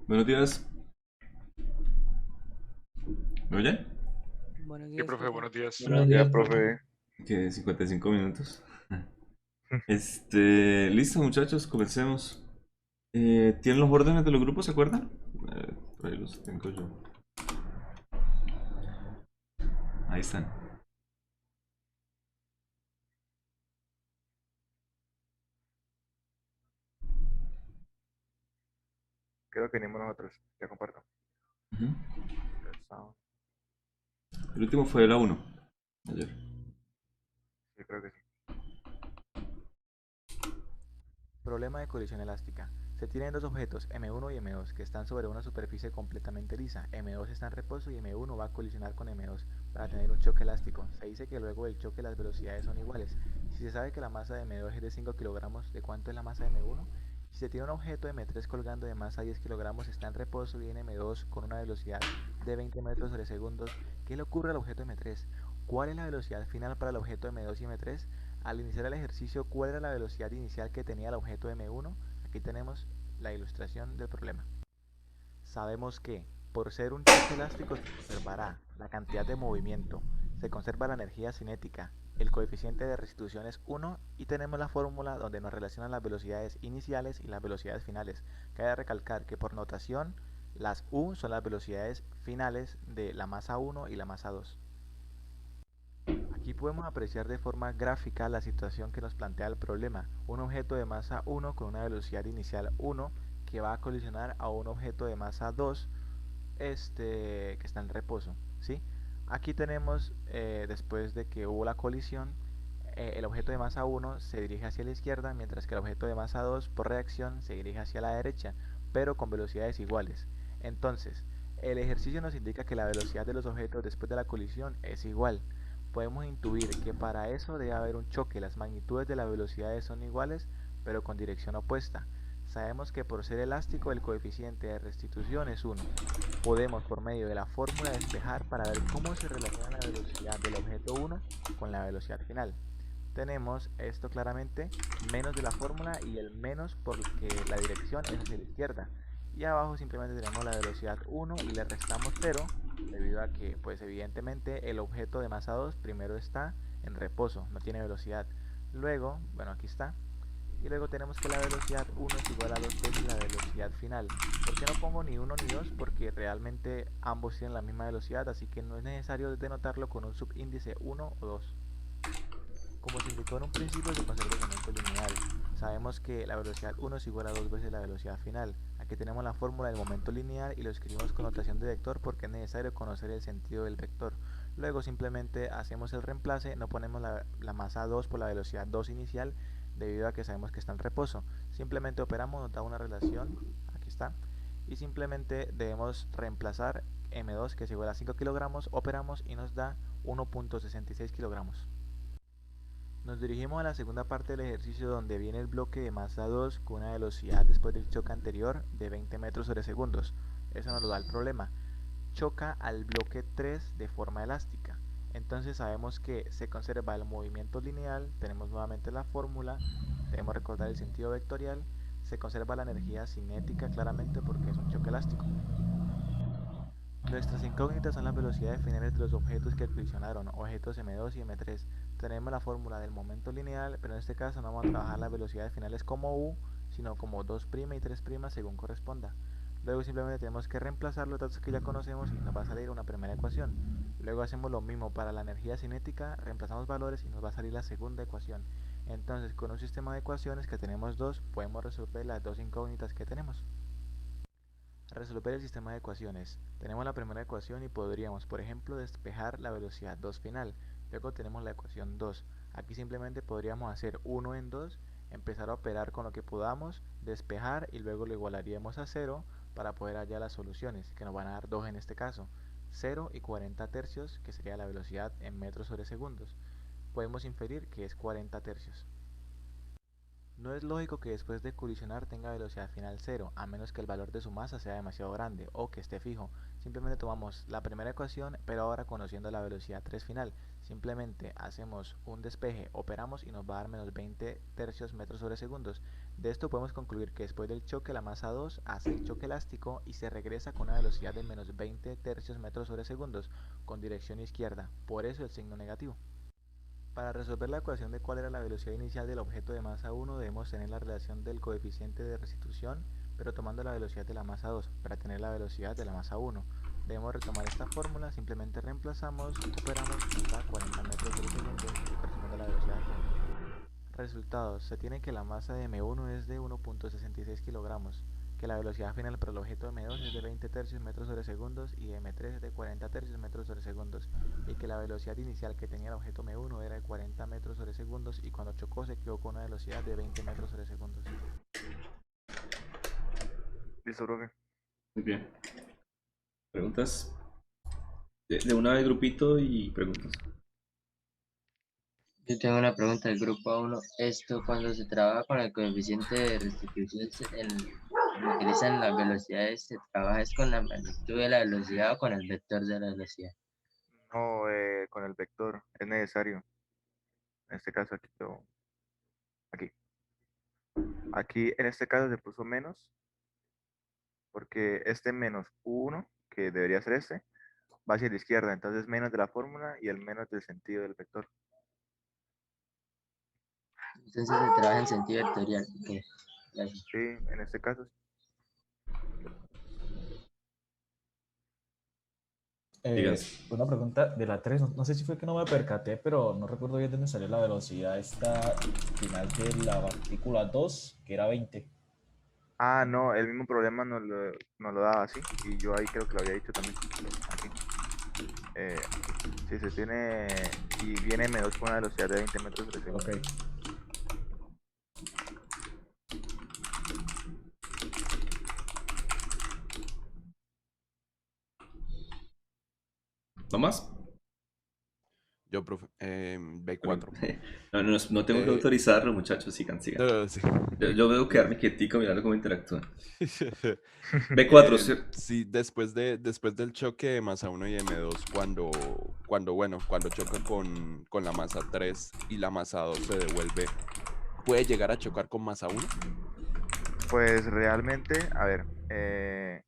Buenos días. ¿Me oye? Buenos Sí, días, profe, profe. buenos días. Buenos días, profe. Que 55 minutos. Listo, muchachos, comencemos. ¿Tienen los órdenes de los grupos, se acuerdan? Por ahí los tengo yo. Ahí están. Creo que venimos nosotros. Ya comparto. Ujú. Sound. El último fue la uno ayer. Sí, creo que sí. Problema de colisión elástica. Se tienen dos objetos, M1 y M2, que están sobre una superficie completamente lisa. M2 está en reposo y M1 va a colisionar con M2 para tener un choque elástico. Se dice que luego del choque las velocidades son iguales. Si se sabe que la masa de M2 es de 5 kilogramos, ¿de cuánto es la masa de M1? Si se tiene un objeto M3 colgando de masa 10 kilogramos, está en reposo y en M2 con una velocidad de 20 metros sobre segundos, ¿qué le ocurre al objeto M3? ¿Cuál es la velocidad final para el objeto M2 y M3? Al iniciar el ejercicio, ¿cuál era la velocidad inicial que tenía el objeto M1? Aquí tenemos la ilustración del problema. Sabemos que, por ser un choque elástico, se conservará la cantidad de movimiento, se conserva la energía cinética, el coeficiente de restitución es 1 y tenemos la fórmula donde nos relacionan las velocidades iniciales y las velocidades finales. Cabe recalcar que por notación, las U son las velocidades finales de la masa 1 y la masa 2. Aquí podemos apreciar de forma gráfica la situación que nos plantea el problema. Un objeto de masa 1 con una velocidad inicial 1 que va a colisionar a un objeto de masa 2 que está en reposo, ¿sí? Aquí tenemos, después de que hubo la colisión, el objeto de masa 1 se dirige hacia la izquierda, mientras que el objeto de masa 2 por reacción se dirige hacia la derecha, pero con velocidades iguales. Entonces, el ejercicio nos indica que la velocidad de los objetos después de la colisión es igual. Podemos intuir que para eso debe haber un choque, las magnitudes de las velocidades son iguales, pero con dirección opuesta. Sabemos que por ser elástico el coeficiente de restitución es 1. Podemos por medio de la fórmula despejar para ver cómo se relaciona la velocidad del objeto 1 con la velocidad final. Tenemos esto claramente, menos de la fórmula y el menos porque la dirección es hacia la izquierda. Y abajo simplemente tenemos la velocidad 1 y le restamos 0 debido a que pues evidentemente el objeto de masa 2 primero está en reposo, no tiene velocidad. Luego, bueno, aquí está, y luego tenemos que la velocidad 1 es igual a 2 veces la velocidad final. ¿Por qué no pongo ni 1 ni 2? Porque realmente ambos tienen la misma velocidad, así que no es necesario denotarlo con un subíndice 1 o 2. Como se indicó en un principio, se conserva el momento lineal. Sabemos que la velocidad 1 es igual a 2 veces la velocidad final. Aquí tenemos la fórmula del momento lineal y lo escribimos con notación de vector porque es necesario conocer el sentido del vector. Luego simplemente hacemos el reemplace, no ponemos la masa 2 por la velocidad 2 inicial debido a que sabemos que está en reposo. Simplemente operamos, nos da una relación, aquí está, y simplemente debemos reemplazar M2 que es igual a 5 kilogramos, operamos y nos da 1.66 kilogramos. Nos dirigimos a la segunda parte del ejercicio donde viene el bloque de masa 2 con una velocidad después del choque anterior de 20 metros sobre segundos. Eso nos lo da el problema. Choca al bloque 3 de forma elástica. Entonces sabemos que se conserva el movimiento lineal, tenemos nuevamente la fórmula, debemos recordar el sentido vectorial, se conserva la energía cinética claramente porque es un choque elástico. Nuestras incógnitas son las velocidades finales de los objetos que colisionaron, objetos M2 y M3. Tenemos la fórmula del momento lineal, pero en este caso no vamos a trabajar las velocidades finales como U, sino como 2' y 3' según corresponda. Luego simplemente tenemos que reemplazar los datos que ya conocemos y nos va a salir una primera ecuación. Luego hacemos lo mismo para la energía cinética, reemplazamos valores y nos va a salir la segunda ecuación. Entonces, con un sistema de ecuaciones que tenemos dos, podemos resolver las dos incógnitas que tenemos. Resolver el sistema de ecuaciones. Tenemos la primera ecuación y podríamos, por ejemplo, despejar la velocidad 2 final. Luego tenemos la ecuación 2. Aquí simplemente podríamos hacer 1 en 2, empezar a operar con lo que podamos, despejar y luego lo igualaríamos a 0 para poder hallar las soluciones, que nos van a dar 2 en este caso. 0 y 40 tercios, que sería la velocidad en metros sobre segundos. Podemos inferir que es 40 tercios. No es lógico que después de colisionar tenga velocidad final cero, a menos que el valor de su masa sea demasiado grande o que esté fijo. Simplemente tomamos la primera ecuación, pero ahora conociendo la velocidad 3 final. Simplemente hacemos un despeje, operamos y nos va a dar menos 20 tercios metros sobre segundos. De esto podemos concluir que después del choque la masa 2 hace el choque elástico y se regresa con una velocidad de menos 20 tercios metros sobre segundos con dirección izquierda. Por eso el signo negativo. Para resolver la ecuación de cuál era la velocidad inicial del objeto de masa 1, debemos tener la relación del coeficiente de restitución, pero tomando la velocidad de la masa 2 para tener la velocidad de la masa 1. Debemos retomar esta fórmula, simplemente reemplazamos, operamos y nos da 40 metros por segundo, que corresponde a la velocidad final. Resultados. Se tiene que la masa de M1 es de 1.66 kilogramos, que la velocidad final para el objeto M2 es de 20 tercios metros sobre segundos y M3 es de 40 tercios metros sobre segundos, y que la velocidad inicial que tenía el objeto M1 era de 40 metros sobre segundos y cuando chocó se quedó con una velocidad de 20 metros sobre segundos. Listo, profe. Muy bien. ¿Preguntas? De una vez grupito y preguntas. Yo tengo una pregunta del grupo 1. Esto cuando se trabaja con el coeficiente de restitución, utilizan las velocidades, se trabaja es con la magnitud de la velocidad o con el vector de la velocidad. No, con el vector es necesario. En este caso aquí. Aquí en este caso se puso menos, porque este menos 1, que debería ser este, va hacia la izquierda, entonces menos de la fórmula y el menos del sentido del vector. Entonces se trabaja en sentido vectorial. Ok, gracias. Sí, en este caso. Díganse. Una pregunta de la 3, no sé si fue que no me percaté, pero no recuerdo bien de dónde salió la velocidad esta final de la partícula 2, que era 20. Ah, no, el mismo problema nos lo daba así, y yo ahí creo que lo había dicho también. Aquí. Si se tiene y viene M2 con una velocidad de 20 metros por segundo. Ok. ¿No más? Yo, profe, B4. No tengo que autorizarlo, muchachos. Sigan, sigan. No, sí. Yo veo quedarme quietico mirando cómo interactúan. B4, ¿sí? Sí, después del choque de masa 1 y M2, cuando choca con la masa 3 y la masa 2 se devuelve, ¿puede llegar a chocar con masa 1? Pues realmente, a ver, en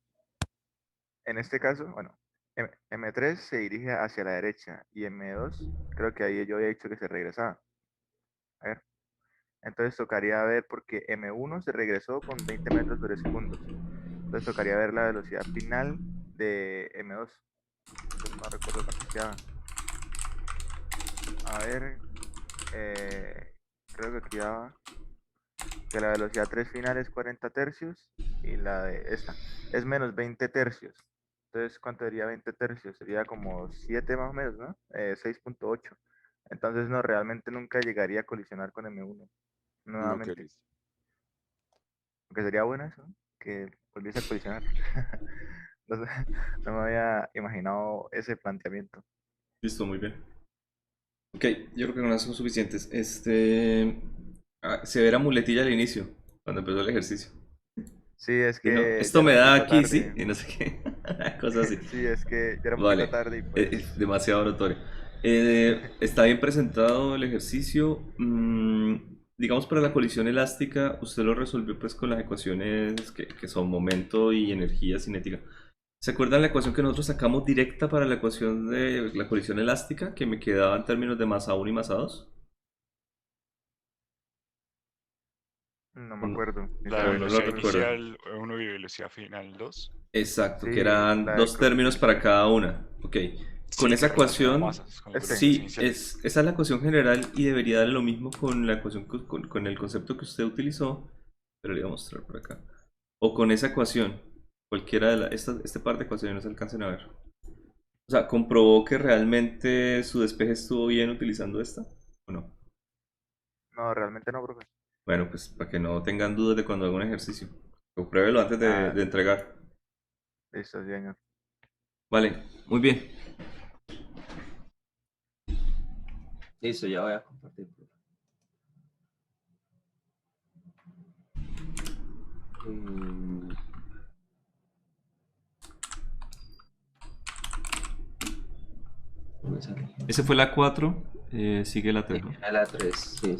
este caso, bueno, M3 se dirige hacia la derecha y M2, creo que ahí yo había dicho que se regresaba. A ver, entonces tocaría ver porque M1 se regresó con 20 metros por segundo. Entonces tocaría ver la velocidad final de M2. Entonces no recuerdo cuánto quedaba. A ver, creo que quedaba que la velocidad 3 final es 40 tercios y la de esta es menos 20 tercios. Entonces, ¿cuánto sería 20 tercios? Sería como 7 más o menos, ¿no? 6.8. Entonces, no, realmente nunca llegaría a colisionar con M1 No, que nuevamente. listo. Aunque sería bueno eso, ¿no? Que volviese a colisionar. No, no me había imaginado ese planteamiento. Listo, muy bien. Ok, yo creo que con eso son suficientes. Se ve la muletilla al inicio, cuando empezó el ejercicio. Sí, es Y no, que ya esto era me un da poquito aquí, sí, tarde. y no sé qué. Cosas así. Sí, es que ya era un Vale, poquito tarde y pues... demasiado notorio. Está bien presentado el ejercicio. Digamos, para la colisión elástica, usted lo resolvió pues con las ecuaciones que son momento y energía cinética. ¿Se acuerdan la ecuación que nosotros sacamos directa para la ecuación de la colisión elástica, que me quedaba en términos de masa 1 y masa 2? No me acuerdo, La No lo velocidad sinceramente. recuerdo. inicial 1 y velocidad final 2. Exacto, que Sí, eran la de... dos términos para cada una. Ok, con Sí, esa que relaciona ecuación, masas con las Este. velocidades sí, iniciales. esa es la ecuación general y debería darle lo mismo con la ecuación, con el concepto que usted utilizó, pero le voy a mostrar por acá. O con esa ecuación, cualquiera de este par de ecuaciones no se alcancen a ver. O sea, ¿comprobó que realmente su despeje estuvo bien utilizando esta? ¿O no? No, realmente no, profe. Bueno, pues para que no tengan dudas de cuando haga un ejercicio. Compruébelo antes Ah, de entregar. listo, sí, señor. Vale, muy bien. Listo, ya voy a compartir. Mm, no me sale. Ese fue la 4, sigue la 3, ¿no? A la 3, sí.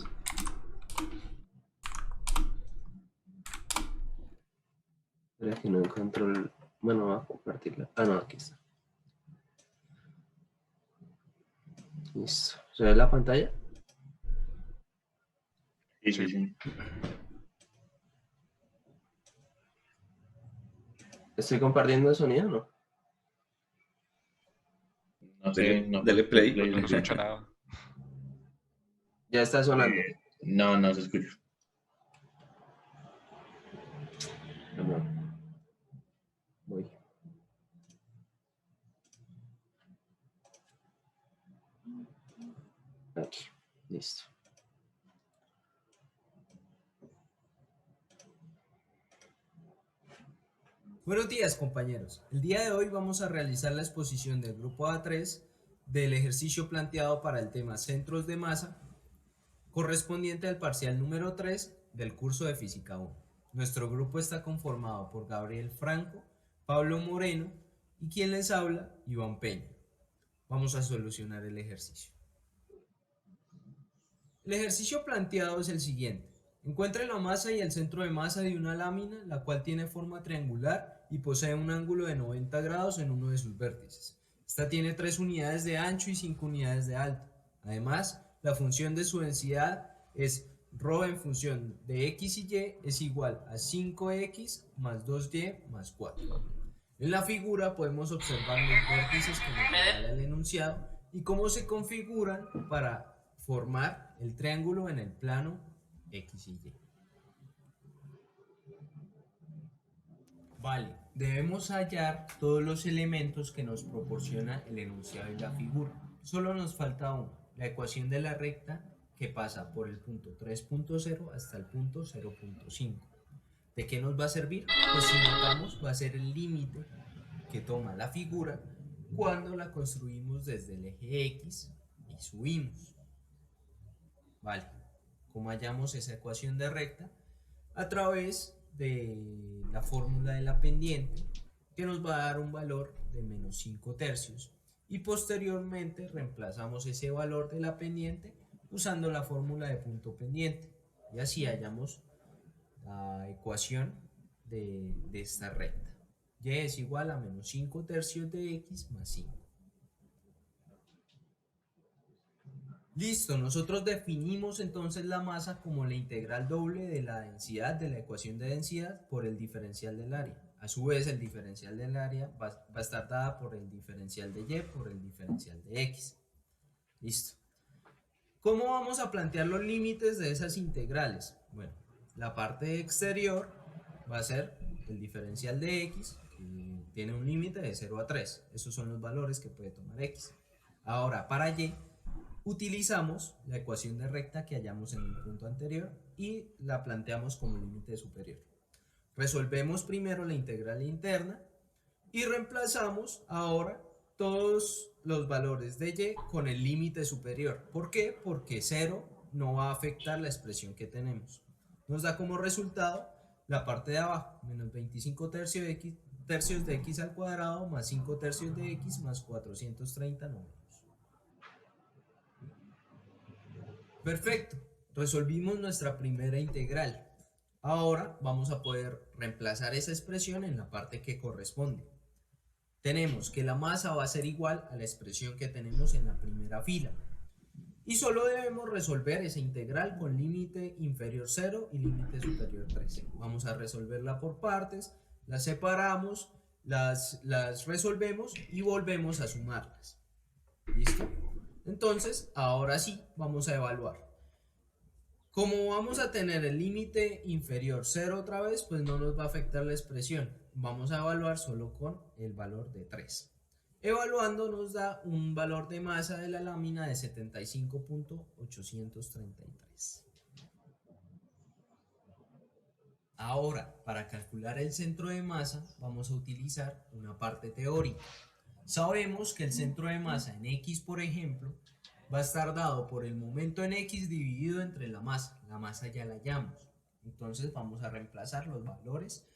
Espera que no encuentro el... Bueno, voy a compartirla. Ah, no, aquí está. Listo. ¿Se ve la pantalla? Sí, sí, sí. ¿Estoy compartiendo el sonido o no? No sé, no. Dale play. No escucho nada. Ya está sonando. No, no se escucha. No. Voy. Aquí. Listo. Buenos días, compañeros. El día de hoy vamos a realizar la exposición del grupo A3 del ejercicio planteado para el tema centros de masa correspondiente al parcial número 3 del curso de Física 1. Nuestro grupo está conformado por Gabriel Franco, Pablo Moreno y quien les habla, Iván Peña. Vamos a solucionar el ejercicio. El ejercicio planteado es el siguiente. Encuentre la masa y el centro de masa de una lámina, la cual tiene forma triangular y posee un ángulo de 90 grados en uno de sus vértices. Esta tiene 3 unidades de ancho y 5 unidades de alto. Además, la función de su densidad es ρ en función de x y y es igual a 5x más 2y más 4. En la figura podemos observar los vértices que nos regala el enunciado y cómo se configuran para formar el triángulo en el plano X y Y. Vale, debemos hallar todos los elementos que nos proporciona el enunciado y la figura. Solo nos falta uno, la ecuación de la recta que pasa por el punto 3.0 hasta el punto 0.5. ¿De qué nos va a servir? Pues si notamos va a ser el límite que toma la figura cuando la construimos desde el eje X y subimos. Vale, ¿cómo hallamos esa ecuación de recta? A través de la fórmula de la pendiente, que nos va a dar un valor de menos 5 tercios, y posteriormente reemplazamos ese valor de la pendiente usando la fórmula de punto pendiente, y así hallamos la ecuación de esta recta. Y es igual a menos 5 tercios de x más 5. Listo, nosotros definimos entonces la masa como la integral doble de la densidad de la ecuación de densidad por el diferencial del área. A su vez, el diferencial del área va a estar dada por el diferencial de y por el diferencial de x. Listo. ¿Cómo vamos a plantear los límites de esas integrales? Bueno, la parte exterior va a ser el diferencial de x, que tiene un límite de 0 a 3. Esos son los valores que puede tomar x. Ahora, para y, utilizamos la ecuación de recta que hallamos en el punto anterior y la planteamos como límite superior. Resolvemos primero la integral interna y reemplazamos ahora todos los valores de y con el límite superior. ¿Por qué? Porque 0 no va a afectar la expresión que tenemos. Nos da como resultado la parte de abajo, menos 25 tercios de x al cuadrado más 5 tercios de x más 430 novenios. Perfecto, resolvimos nuestra primera integral. Ahora vamos a poder reemplazar esa expresión en la parte que corresponde. Tenemos que la masa va a ser igual a la expresión que tenemos en la primera fila. Y solo debemos resolver esa integral con límite inferior 0 y límite superior 3. Vamos a resolverla por partes, las separamos, las resolvemos y volvemos a sumarlas. ¿Listo? Entonces, ahora sí, vamos a evaluar. Como vamos a tener el límite inferior 0 otra vez, pues no nos va a afectar la expresión. Vamos a evaluar solo con el valor de 3. Evaluando nos da un valor de masa de la lámina de 75.833. Ahora, para calcular el centro de masa, vamos a utilizar una parte teórica. Sabemos que el centro de masa en X, por ejemplo, va a estar dado por el momento en X dividido entre la masa. La masa ya la hallamos. Entonces vamos a reemplazar los valores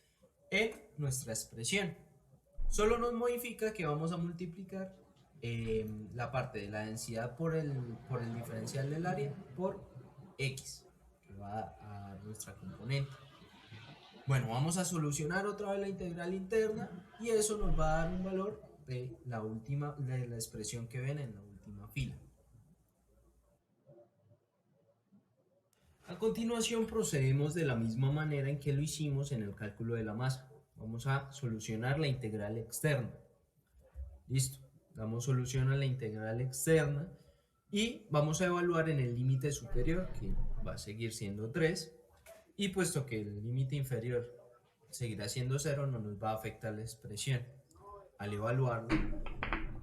en nuestra expresión. Solo nos modifica que vamos a multiplicar la parte de la densidad por el diferencial del área por x, que va a nuestra componente. Bueno, vamos a solucionar otra vez la integral interna y eso nos va a dar un valor de la expresión que ven en la última fila. A continuación procedemos de la misma manera en que lo hicimos en el cálculo de la masa. Vamos a solucionar la integral externa. Listo, damos solución a la integral externa y vamos a evaluar en el límite superior, que va a seguir siendo 3, y puesto que el límite inferior seguirá siendo 0, no nos va a afectar la expresión. Al evaluarlo,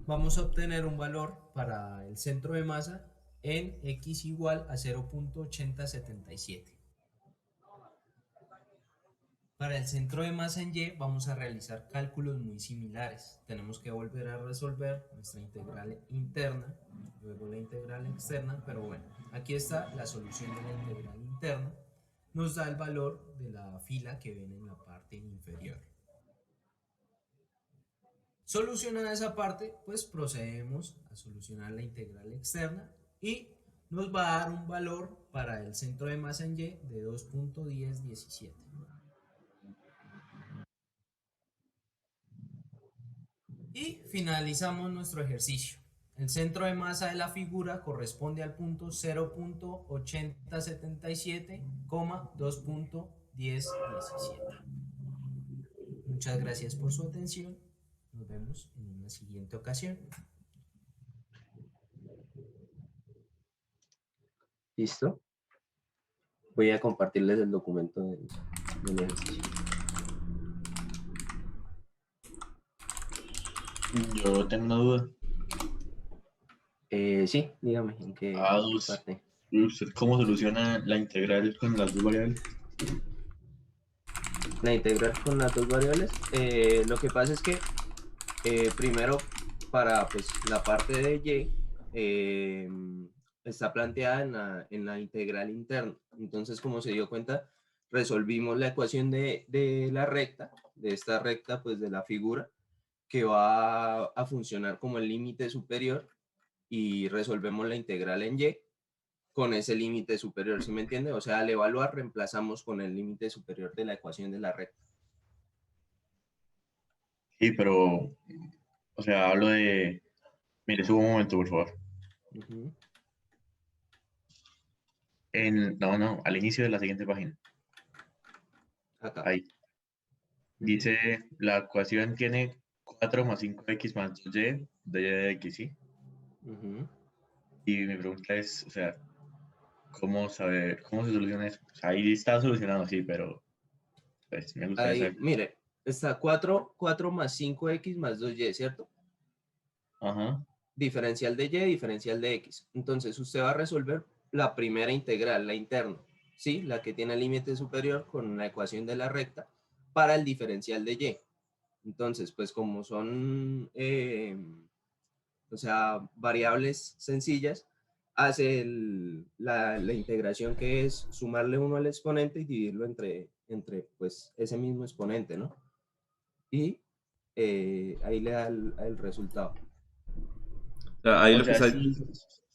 vamos a obtener un valor para el centro de masa en x igual a 0.8077. Para el centro de masa en y vamos a realizar cálculos muy similares. Tenemos que volver a resolver nuestra integral interna, luego la integral externa, pero bueno, aquí está la solución de la integral interna. Nos da el valor de la fila que ven en la parte inferior. Solucionada esa parte, pues procedemos a solucionar la integral externa y nos va a dar un valor para el centro de masa en y de 2.1017. Y finalizamos nuestro ejercicio. El centro de masa de la figura corresponde al punto 0.8077, 2.1017. Muchas gracias por su atención. Nos vemos en una siguiente ocasión. ¿Listo? Voy a compartirles el documento del ejercicio. Yo tengo una duda. Sí, dígame, ¿en qué Dos. parte? ¿Usted cómo soluciona la integral con las dos variables? La integral con las dos variables. Lo que pasa es que primero para pues, la parte de y está planteada en la integral interna. Entonces, como se dio cuenta, resolvimos la ecuación de la recta, de esta recta pues de la figura, que va a funcionar como el límite superior y resolvemos la integral en y con ese límite superior, ¿sí me entiende? O sea, al evaluar reemplazamos con el límite superior de la ecuación de la recta. Sí, pero, o sea, hablo de... Mire, subo un momento, por favor. No, al inicio de la siguiente página. Acá. Ahí. Dice, la ecuación tiene 4 más 5x más 2y de y de x, ¿sí? Y mi pregunta es, o sea, ¿cómo saber, cómo se soluciona eso? O sea, ahí está solucionado, sí, pero pues me gustaría Ahí, saber. mire, está 4 más 5x más 2y, ¿cierto? Ajá. Diferencial de y, diferencial de x. Entonces, usted va a resolver la primera integral, la interna, ¿sí? La que tiene el límite superior con la ecuación de la recta para el diferencial de y. Entonces, pues como son, o sea, variables sencillas, hace la integración que es sumarle 1 al exponente y dividirlo entre pues, ese mismo exponente, ¿no? Y ahí le da el resultado. O sea, ahí O lo que sea, está... sí,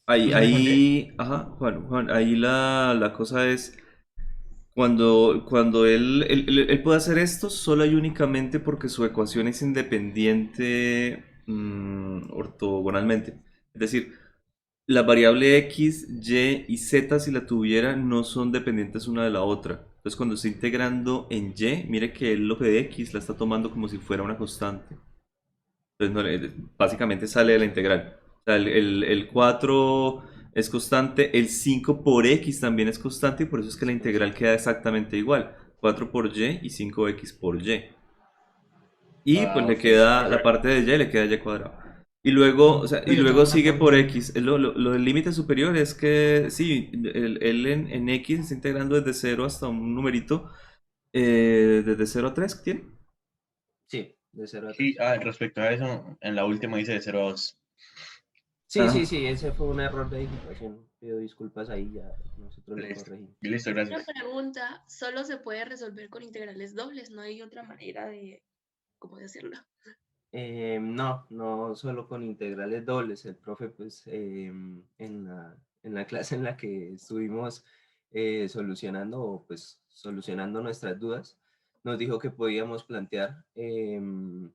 Ahí, ajá, Juan, ahí la cosa es cuando él puede hacer esto solo y únicamente porque su ecuación es independiente ortogonalmente. Es decir, la variable x, y y z, si la tuviera, no son dependientes una de la otra. Entonces, cuando está integrando en y, mire que él lo de x la está tomando como si fuera una constante. Entonces, básicamente sale de la integral. O sea, el 4 es constante, el 5 por x también es constante y por eso es que la integral queda exactamente igual. 4 por y 5x por y. Y pues le ok, queda la perfecto. parte de y, le queda y cuadrado. Y luego, o sea, y luego sigue por x. Lo del límite superior es que, sí, él en x está integrando desde 0 hasta un numerito, desde 0 a 3, ¿tiene? Sí, de 0 a 3. Sí, respecto a eso, en la última dice de 0 a 2. Sí, sí, sí, ese fue un error de digitación. Pido disculpas ahí, ya nosotros lo Listo. corregimos. Listo, Una gracias. pregunta, solo se puede resolver con integrales dobles, no hay otra manera de, ¿cómo decirlo? No, no solo con integrales dobles. El profe, pues, en la clase en la que estuvimos solucionando nuestras dudas, nos dijo que podíamos plantear el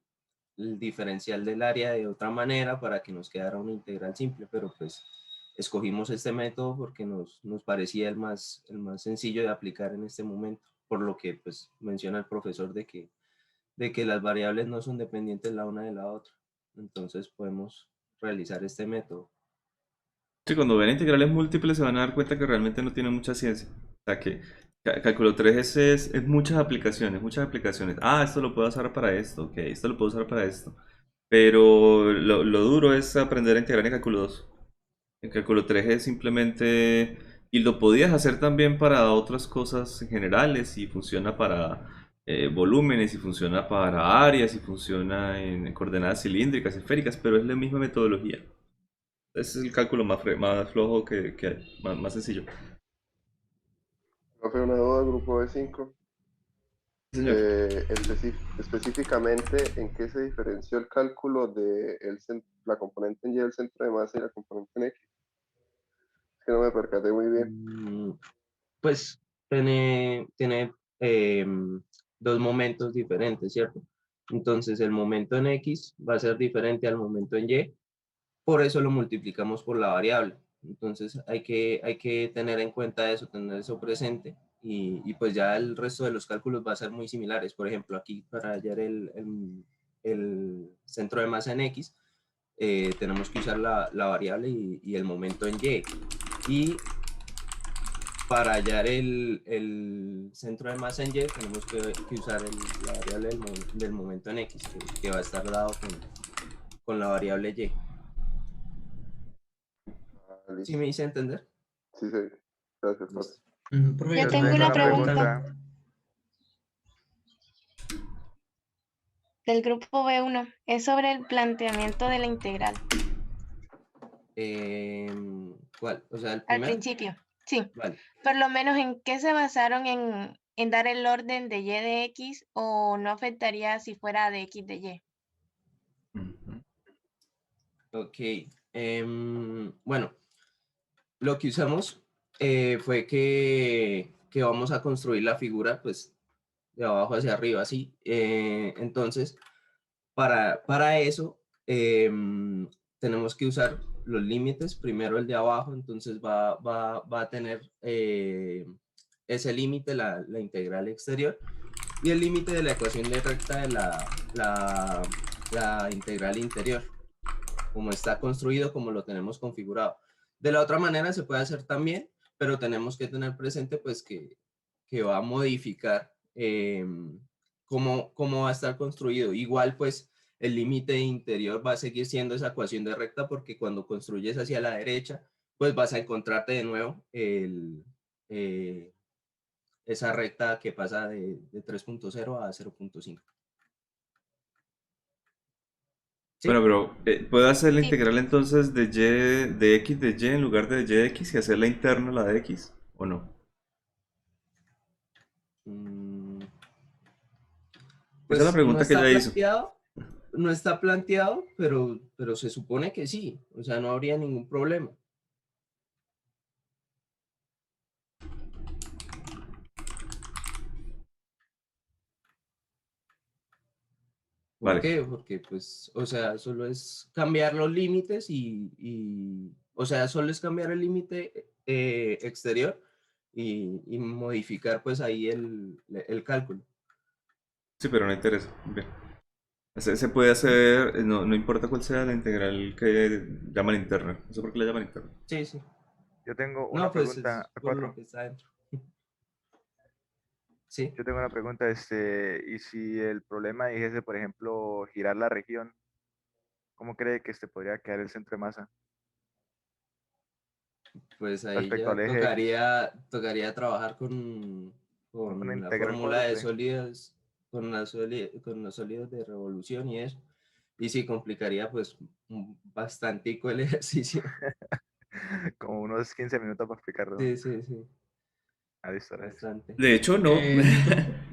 diferencial del área de otra manera para que nos quedara una integral simple, pero pues escogimos este método porque nos parecía el más sencillo de aplicar en este momento, por lo que pues menciona el profesor de que las variables no son dependientes la una de la otra. Entonces podemos realizar este método. Sí, cuando ven integrales múltiples se van a dar cuenta que realmente no tiene mucha ciencia. O sea que cálculo 3 es muchas aplicaciones, muchas aplicaciones. Ah, esto lo puedo usar para esto, ok, esto lo puedo usar para esto. Pero lo duro es aprender a integrar en cálculo 2. En cálculo 3 es simplemente... Y lo podías hacer también para otras cosas generales y funciona para volúmenes y funciona para áreas y funciona en coordenadas cilíndricas, esféricas, pero es la misma metodología. Ese es el cálculo más flojo que hay, más sencillo. Profe, una duda, grupo B5. Señor. Específicamente, ¿en qué se diferenció el cálculo de la componente en Y del centro de masa y la componente en X? Es que no me percaté muy bien. Pues tiene dos momentos diferentes, ¿cierto? Entonces el momento en X va a ser diferente al momento en Y, por eso lo multiplicamos por la variable. Entonces hay que tener en cuenta eso, tener eso presente y pues ya el resto de los cálculos va a ser muy similares. Por ejemplo, aquí para hallar el centro de masa en X, tenemos que usar la variable y el momento en Y. Y para hallar el centro de masa en Y, tenemos que usar la variable del momento en X, que va a estar dado con la variable Y. ¿Sí me hice entender? Sí, sí. Gracias, profe. Yo tengo una pregunta. Del grupo B1, es sobre el planteamiento de la integral. ¿Cuál? O sea, el Al primero. principio, sí. Vale. Por lo menos, ¿en qué se basaron en dar el orden de Y de X o no afectaría si fuera de X de Y? Ok. Bueno, lo que usamos fue que vamos a construir la figura, pues, de abajo hacia arriba, así. Entonces, para eso, tenemos que usar los límites. Primero el de abajo, entonces va a tener ese límite, la integral exterior, y el límite de la ecuación de recta de la integral interior, como está construido, como lo tenemos configurado. De la otra manera se puede hacer también, pero tenemos que tener presente pues que va a modificar cómo va a estar construido. Igual pues el límite interior va a seguir siendo esa ecuación de recta, porque cuando construyes hacia la derecha, pues vas a encontrarte de nuevo esa recta que pasa de 3.0 a 0.5. ¿Sí? Bueno, pero ¿puedo hacer la integral entonces de X de Y en lugar de Y de X y hacer la interna la de X? ¿O no? Pues Esa es la pregunta que ella hizo. No está planteado, pero se supone que sí, o sea, no habría ningún problema. ¿Por Vale. qué? Porque, pues, o sea, solo es cambiar los límites o sea, solo es cambiar el límite exterior y modificar, pues, ahí el cálculo. Sí, pero no interesa. Bien. Se puede hacer, no importa cuál sea la integral que llaman interna. No sé por qué la llaman interna. Sí, sí. Yo tengo una pregunta. Por lo que está dentro. Sí. Yo tengo una pregunta, y si el problema dijese, por ejemplo, girar la región, ¿cómo cree que podría quedar el centro de masa? Pues ahí Respecto ya al eje tocaría trabajar con una la integral fórmula de cuádruple. sólidos, con los sólidos de revolución y eso. Y sí, complicaría pues bastantico el ejercicio. Como unos 15 minutos para explicarlo. Sí, sí, sí. Ah, listo, gracias. Bastante. De hecho, no.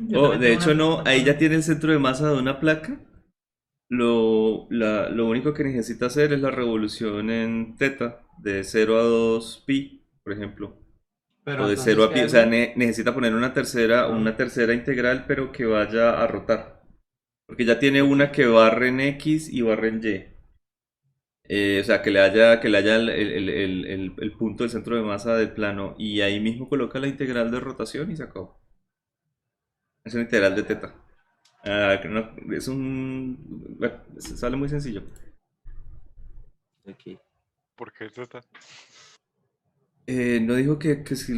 Yo Oh, también de tengo hecho, una no. pregunta Ahí ya para... tiene el centro de masa de una placa. Lo único que necesita hacer es la revolución en teta de 0 a 2 pi, por ejemplo. Pero O de 0 entonces, a ¿qué pi. O sea, hago? necesita poner una tercera integral, pero que vaya a rotar. Porque ya tiene Ok. una que barre en X y barre en Y. O sea, que le haya el punto del centro de masa del plano. Y ahí mismo coloca la integral de rotación y se acabó. Es una integral de teta. Es un... Bueno, sale muy sencillo. Ok. ¿Por qué teta? ¿No dijo que si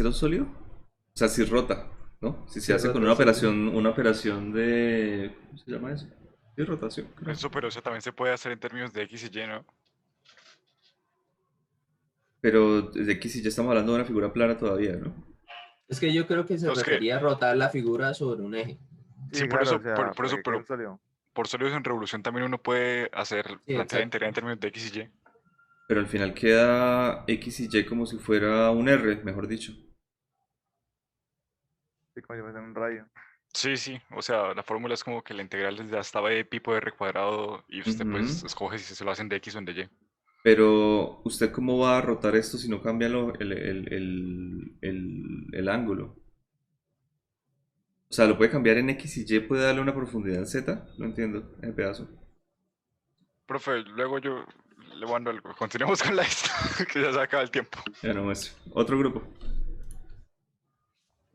era sólido? O sea, si rota, ¿no? Si se Sí, hace con rota, sí. una operación de... ¿Cómo se llama eso? Sí, rotación, creo. Eso, pero eso también se puede hacer en términos de X y Y, ¿no? Pero de X y ya estamos hablando de una figura plana todavía, ¿no? Es que yo creo que se No, es que refería a rotar la figura sobre un eje. sí, Sí, por claro, eso, o sea, por para eso, que quede pero un sólido. por sólidos en revolución también uno puede hacer, Sí, plantear la exacto. integral en términos de X y Y. Pero al final queda X y Y como si fuera un R, mejor dicho. Sí, como si fuese un radio. Sí, sí, o sea, la fórmula es como que la integral desde hasta b de pi por r cuadrado y usted pues Ujú. escoge si se lo hacen de X o en de Y. Pero, ¿usted cómo va a rotar esto si no cambia el ángulo? O sea, ¿lo puede cambiar en X y Y? ¿Puede darle una profundidad en Z? No entiendo, ese pedazo. Profe, luego yo le mando algo. Continuemos con la lista, que ya se acaba el tiempo. Ya no muestro. Otro grupo. No,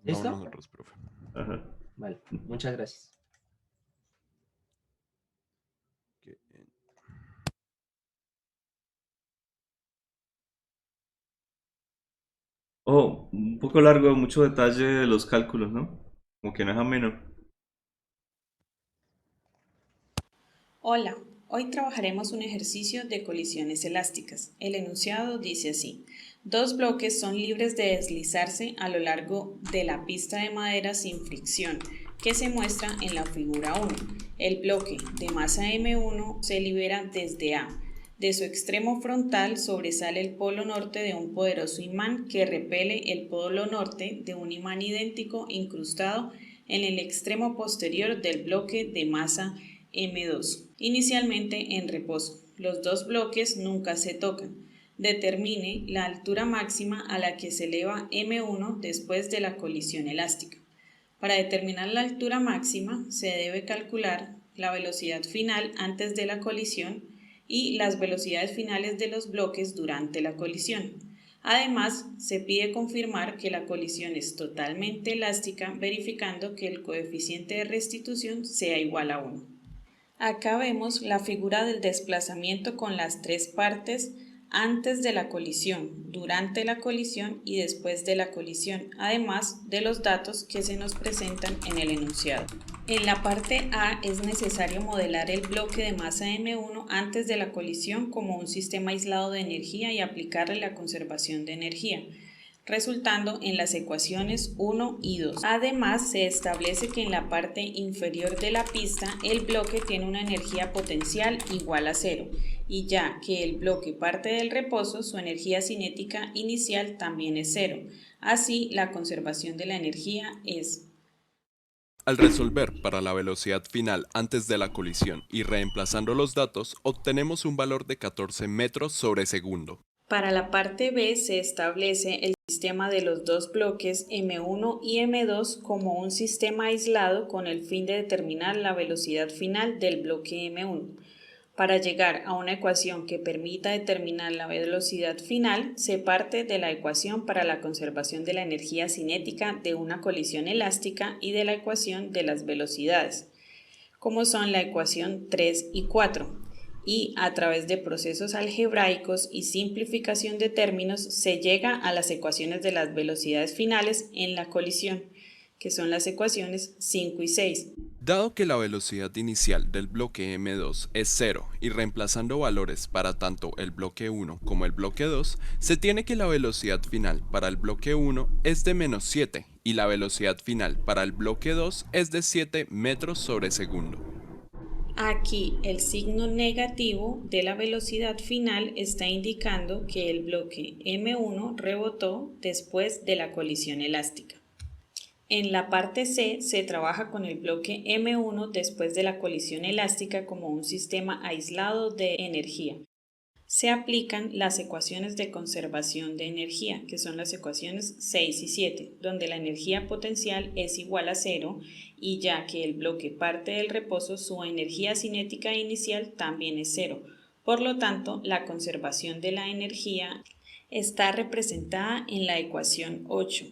¿Listo? nosotros, profe. Ajá. Vale, muchas gracias. Que- Oh, un poco largo, mucho detalle de los cálculos, ¿no? Como que no es ameno. Hola, hoy trabajaremos un ejercicio de colisiones elásticas. El enunciado dice así: dos bloques son libres de deslizarse a lo largo de la pista de madera sin fricción, que se muestra en la figura 1. El bloque de masa M1 se libera desde A. De su extremo frontal sobresale el polo norte de un poderoso imán que repele el polo norte de un imán idéntico incrustado en el extremo posterior del bloque de masa M2, inicialmente en reposo. Los dos bloques nunca se tocan. Determine la altura máxima a la que se eleva M1 después de la colisión elástica. Para determinar la altura máxima se debe calcular la velocidad final antes de la colisión y las velocidades finales de los bloques durante la colisión. Además, se pide confirmar que la colisión es totalmente elástica, verificando que el coeficiente de restitución sea igual a 1. Acá vemos la figura del desplazamiento con las tres partes antes de la colisión, durante la colisión y después de la colisión, además de los datos que se nos presentan en el enunciado. En la parte A es necesario modelar el bloque de masa M1 antes de la colisión como un sistema aislado de energía y aplicarle la conservación de energía, resultando en las ecuaciones 1 y 2. Además, se establece que en la parte inferior de la pista el bloque tiene una energía potencial igual a 0, y ya que el bloque parte del reposo, su energía cinética inicial también es 0. Así, la conservación de la energía es... Al resolver para la velocidad final antes de la colisión y reemplazando los datos, obtenemos un valor de 14 metros sobre segundo. Para la parte B se establece el sistema de los dos bloques M1 y M2 como un sistema aislado con el fin de determinar la velocidad final del bloque M1. Para llegar a una ecuación que permita determinar la velocidad final, se parte de la ecuación para la conservación de la energía cinética de una colisión elástica y de la ecuación de las velocidades, como son la ecuación 3 y 4. Y a través de procesos algebraicos y simplificación de términos se llega a las ecuaciones de las velocidades finales en la colisión, que son las ecuaciones 5 y 6. Dado que la velocidad inicial del bloque M2 es 0 y reemplazando valores para tanto el bloque 1 como el bloque 2, se tiene que la velocidad final para el bloque 1 es de menos 7 y la velocidad final para el bloque 2 es de 7 metros sobre segundo. Aquí el signo negativo de la velocidad final está indicando que el bloque M1 rebotó después de la colisión elástica. En la parte C se trabaja con el bloque M1 después de la colisión elástica como un sistema aislado de energía. Se aplican las ecuaciones de conservación de energía, que son las ecuaciones 6 y 7, donde la energía potencial es igual a 0 y ya que el bloque parte del reposo, su energía cinética inicial también es 0. Por lo tanto, la conservación de la energía está representada en la ecuación 8.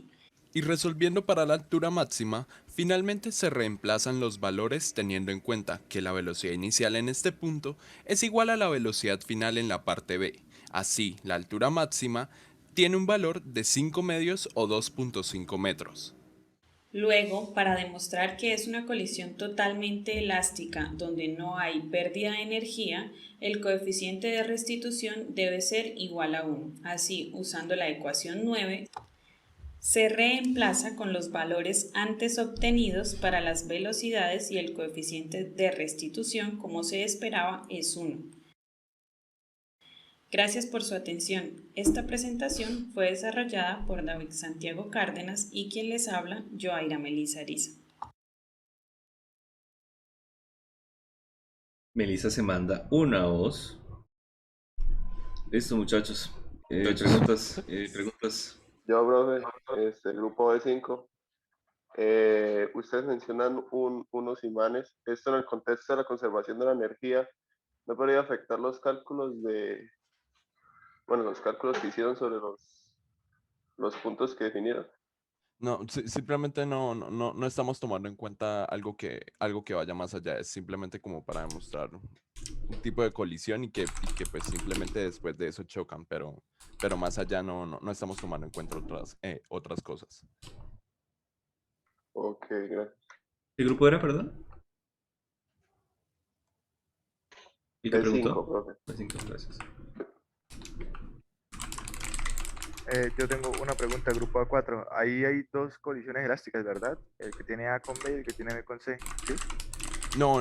Y resolviendo para la altura máxima, finalmente se reemplazan los valores teniendo en cuenta que la velocidad inicial en este punto es igual a la velocidad final en la parte B. Así, la altura máxima tiene un valor de 5 medios o 2.5 metros. Luego, para demostrar que es una colisión totalmente elástica donde no hay pérdida de energía, el coeficiente de restitución debe ser igual a 1. Así, usando la ecuación 9, se reemplaza con los valores antes obtenidos para las velocidades y el coeficiente de restitución, como se esperaba, es 1. Gracias por su atención. Esta presentación fue desarrollada por David Santiago Cárdenas y quien les habla, Joaira Melisa Ariza. Melissa se manda una voz. Listo, muchachos. Preguntas. Yo, profe, grupo B5. Ustedes mencionan unos imanes. Esto en el contexto de la conservación de la energía, ¿no podría afectar los cálculos los cálculos que hicieron sobre los puntos que definieron? No, simplemente no estamos tomando en cuenta algo que vaya más allá. Es simplemente como para demostrar un tipo de colisión y que pues simplemente después de eso chocan, pero más allá no estamos tomando en cuenta otras cosas. Ok, gracias. ¿Qué grupo era, perdón? ¿Y te B5, preguntó? profe. B5, gracias. Yo tengo una pregunta, grupo A4. Ahí hay dos colisiones elásticas, ¿verdad? El que tiene A con B y el que tiene B con C, ¿sí? No.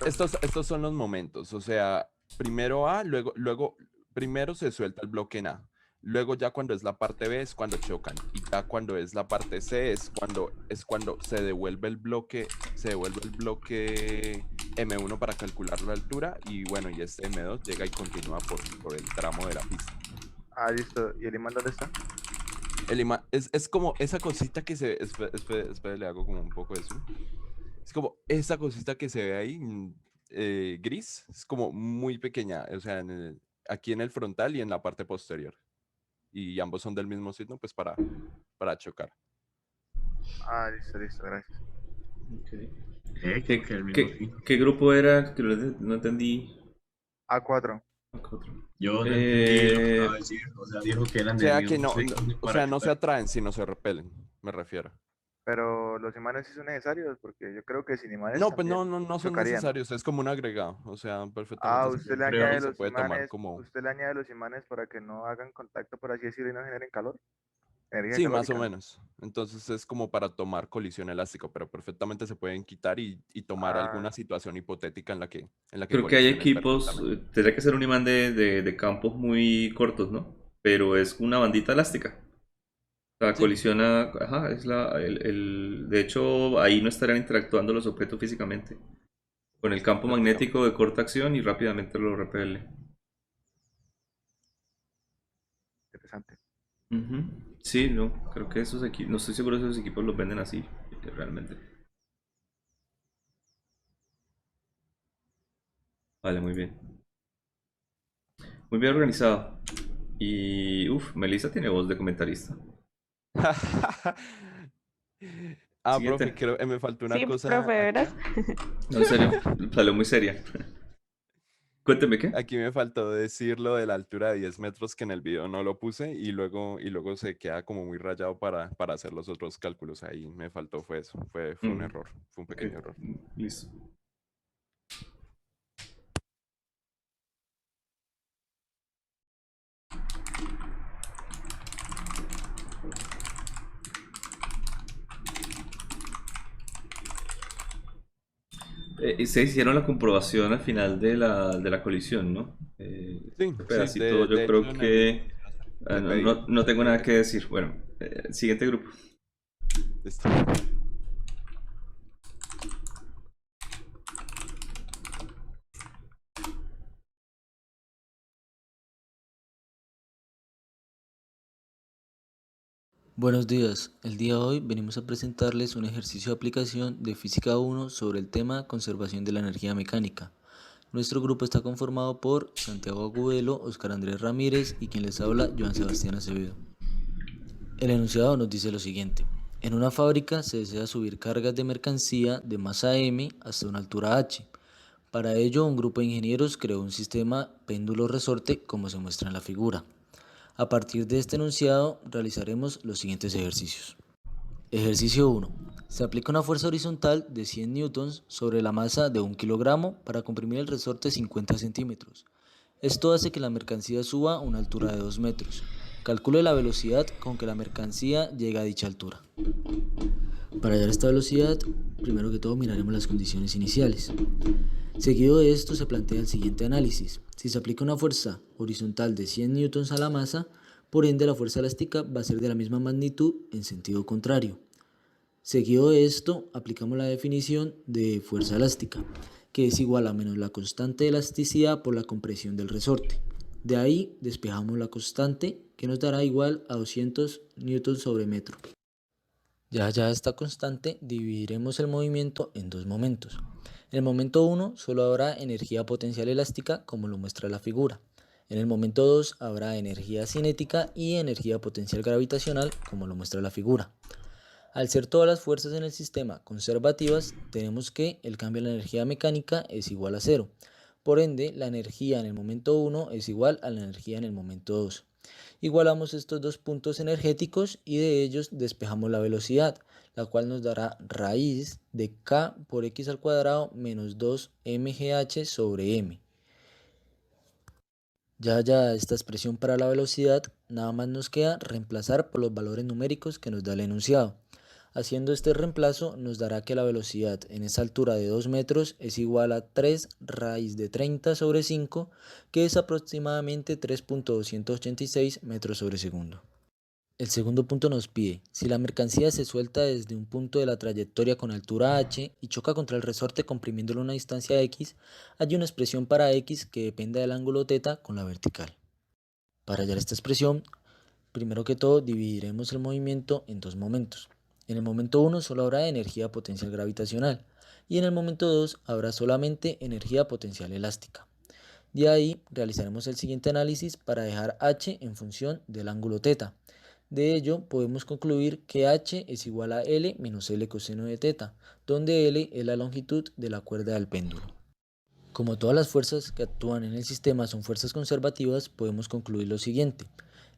Estos son los momentos. O sea, primero A, primero se suelta el bloque en A. Luego ya cuando es la parte B es cuando chocan. Y ya cuando es la parte C es cuando se devuelve el bloque M1 para calcular la altura. Y bueno, y este M2 llega y continúa por el tramo de la pista. Ah, listo. ¿Y el imán dónde está? El imán es como esa cosita que se... Espera, le hago como un poco de zoom. Es como esa cosita que se ve ahí, gris. Es como muy pequeña, o sea, aquí en el frontal y en la parte posterior. Y ambos son del mismo signo, pues para chocar. Ah, listo, gracias. Okay. ¿Qué grupo era? Que no entendí. A4. Yo no entendí lo que acaba de decir. O sea, dijo que eran del mismo signo. O sea, no se atraen, sino se repelen, me refiero. Pero los imanes sí son necesarios, porque yo creo que sin imanes no, pues no son chocarían. necesarios, es como un agregado, o sea, perfectamente. Ah, usted le añade se puede tomar como... usted le añade los imanes para que no hagan contacto, por así decirlo, y no generen calor. Sí, más o menos. Entonces es como para tomar colisión elástica, pero perfectamente se pueden quitar y tomar alguna situación hipotética en la que creo que hay equipos, tendría que ser un imán de campos muy cortos, ¿no? Pero es una bandita elástica. La colisiona, ajá, es de hecho, ahí no estarían interactuando los objetos físicamente. Con el campo magnético de corta acción y rápidamente lo repele. Interesante. Sí, no, creo que esos equipos, no estoy seguro si esos equipos los venden así, realmente. Vale, muy bien. Muy bien organizado. Y, Melissa tiene voz de comentarista. Profe, creo que me faltó una cosa. Profe, ¿verdad? No, en serio, salió muy seria. Cuénteme qué. Aquí me faltó decir lo de la altura de 10 metros que en el video no lo puse y luego se queda como muy rayado para hacer los otros cálculos. Ahí me faltó, fue eso. Fue un error, fue un pequeño error. Listo. Se hicieron la comprobación al final de la colisión, ¿no? Sí, Pedacito, de yo hecho, creo en que le no, pedí. no tengo nada que decir. Bueno, siguiente grupo. Listo. Buenos días, el día de hoy venimos a presentarles un ejercicio de aplicación de Física 1 sobre el tema conservación de la energía mecánica. Nuestro grupo está conformado por Santiago Agudelo, Oscar Andrés Ramírez y quien les habla, Joan Sebastián Acevedo. El enunciado nos dice lo siguiente: en una fábrica se desea subir cargas de mercancía de masa M hasta una altura H. Para ello, un grupo de ingenieros creó un sistema péndulo-resorte como se muestra en la figura. A partir de este enunciado realizaremos los siguientes ejercicios. Ejercicio 1. Se aplica una fuerza horizontal de 100 newtons sobre la masa de 1 kilogramo para comprimir el resorte 50 centímetros. Esto hace que la mercancía suba a una altura de 2 metros. Calcule la velocidad con que la mercancía llega a dicha altura. Para hallar esta velocidad, primero que todo miraremos las condiciones iniciales. Seguido de esto se plantea el siguiente análisis. Si se aplica una fuerza horizontal de 100 newtons a la masa, por ende la fuerza elástica va a ser de la misma magnitud en sentido contrario. Seguido de esto, aplicamos la definición de fuerza elástica, que es igual a menos la constante de elasticidad por la compresión del resorte. De ahí despejamos la constante, que nos dará igual a 200 newtons sobre metro. Ya esta constante, dividiremos el movimiento en dos momentos. En el momento 1 solo habrá energía potencial elástica, como lo muestra la figura. En el momento 2 habrá energía cinética y energía potencial gravitacional, como lo muestra la figura. Al ser todas las fuerzas en el sistema conservativas, tenemos que el cambio de la energía mecánica es igual a 0. Por ende, la energía en el momento 1 es igual a la energía en el momento 2. Igualamos estos dos puntos energéticos y de ellos despejamos la velocidad, la cual nos dará raíz de k por x al cuadrado menos 2 mgh sobre m. Ya esta expresión para la velocidad, nada más nos queda reemplazar por los valores numéricos que nos da el enunciado. Haciendo este reemplazo nos dará que la velocidad en esa altura de 2 metros es igual a 3 raíz de 30 sobre 5, que es aproximadamente 3.286 metros sobre segundo. El segundo punto nos pide, si la mercancía se suelta desde un punto de la trayectoria con altura h y choca contra el resorte comprimiéndolo a una distancia x, hay una expresión para x que dependa del ángulo θ con la vertical. Para hallar esta expresión, primero que todo dividiremos el movimiento en dos momentos. En el momento 1 solo habrá energía potencial gravitacional y en el momento 2 habrá solamente energía potencial elástica. De ahí realizaremos el siguiente análisis para dejar h en función del ángulo θ. De ello podemos concluir que h es igual a L menos L coseno de θ, donde L es la longitud de la cuerda del péndulo. Como todas las fuerzas que actúan en el sistema son fuerzas conservativas, podemos concluir lo siguiente.